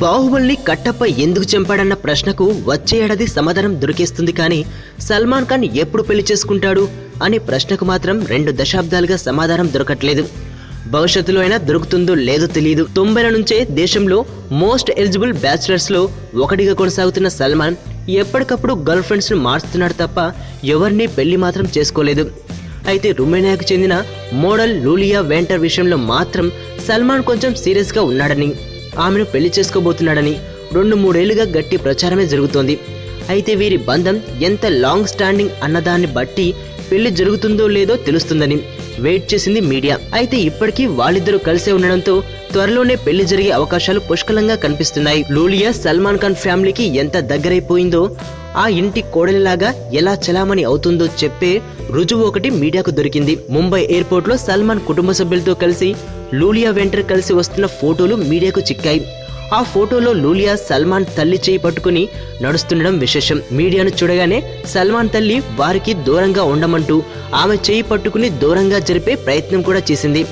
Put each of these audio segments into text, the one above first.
బాహుబలిని కట్టప్ప ఎందుకు చంపాడన్న ప్రశ్నకు వచ్చే ఏడాది సమాధానం దొరికేస్తుంది. కానీ సల్మాన్ ఖాన్ ఎప్పుడు పెళ్లి చేసుకుంటాడు అనే ప్రశ్నకు మాత్రం 2 దశాబ్దాలుగా సమాధానం దొరకట్లేదు. భవిష్యత్తులో అయినా దొరుకుతుందో లేదో తెలియదు. 90ల నుంచే దేశంలో మోస్ట్ ఎలిజిబుల్ బ్యాచిలర్స్ లో ఒకటిగా కొనసాగుతున్న సల్మాన్ ఎప్పటికప్పుడు గర్ల్ ఫ్రెండ్స్ ను మార్చుతున్నాడు తప్ప ఎవరిని పెళ్లి మాత్రం చేసుకోలేదు. అయితే రొమేనియాకు చెందిన మోడల్ లూలియా వెంటర్ విషయంలో మాత్రం సల్మాన్ కొంచెం సీరియస్ గా ఉన్నాడని, ఆమెను పెళ్లి చేసుకోబోతున్నాడని 2-3 ఏళ్లుగా గట్టి ప్రచారమే జరుగుతోంది. అయితే వీరి బంధం ఎంత లాంగ్ స్టాండింగ్ అన్నదాన్ని బట్టి పెళ్లి జరుగుతుందో లేదో తెలుస్తుందని వెయిట్ చేసింది మీడియా. అయితే ఇప్పటికీ వాళ్ళిద్దరూ కలిసే ఉండడంతో త్వరలోనే పెళ్లి జరిగే అవకాశాలు పుష్కలంగా కనిపిస్తున్నాయి. లూలియా సల్మాన్ ఖాన్ ఫ్యామిలీకి ఎంత దగ్గరైపోయిందో, ఆ ఇంటి కోడలిలాగా ఎలా చలామణి అవుతుందో చెప్పే రుజువు ఒకటి మీడియాకు దొరికింది. ముంబై ఎయిర్పోర్ట్ లో సల్మాన్ కుటుంబ సభ్యులతో కలిసి లూలియా వెంటర్ కలిసి వస్తున్న ఫోటోలు మీడియాకు చిక్కాయి. ఆ ఫోటోలో లూలియా సల్మాన్ తల్లి చేయి పట్టుకుని నడుస్తుండడం విశేషం. మీడియాను చూడగానే సల్మాన్ తల్లి వారికి దూరంగా ఉండమంటూ ఆమె చేయి పట్టుకుని దూరంగా జరిపే ప్రయత్నం కూడా చేసింది.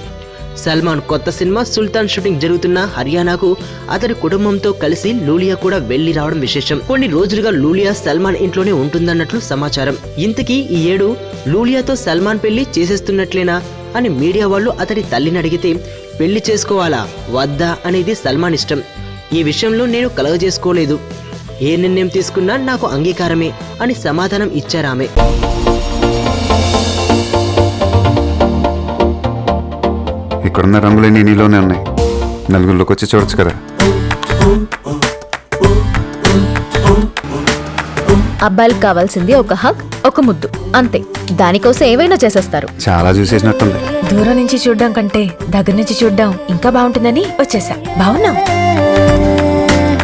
సల్మాన్ కొత్త సినిమా సుల్తాన్ షూటింగ్ జరుగుతున్న హర్యానాకు అతడి కుటుంబంతో కలిసి లూలియా కూడా వెళ్లి రావడం విశేషం. కొన్ని రోజులుగా లూలియా సల్మాన్ ఇంట్లోనే ఉంటుందన్నట్లు సమాచారం. ఇంతకీ ఈ ఏడు లూలియాతో సల్మాన్ పెళ్లి చేసేస్తున్నట్లేనా అని మీడియా వాళ్ళు అతడి తల్లిని అడిగితే, పెళ్లి చేసుకోవాలా వద్దా అనేది సల్మాన్ ఇష్టం, ఈ విషయంలో నేను కలగజేసుకోలేదు, ఏ నిర్ణయం తీసుకున్నా నాకు అంగీకారమే అని సమాధానం ఇచ్చారామె. ఇక్కడున్న రంగులన్నీ నీలోనే ఉన్నాయి, నలుగురిలోకి వచ్చి చూడొచ్చు కదా. అబ్బాయిలకు కావాల్సింది ఒక హగ్, ఒక ముద్దు, అంతే. దానికోసం ఏవైనా చేసేస్తారు. చాలా చూసేసినట్టుంది. దూరం నుంచి చూడ్డం కంటే దగ్గర నుంచి చూడ్డం ఇంకా బాగుంటుందని వచ్చేసా. బాగున్నావు.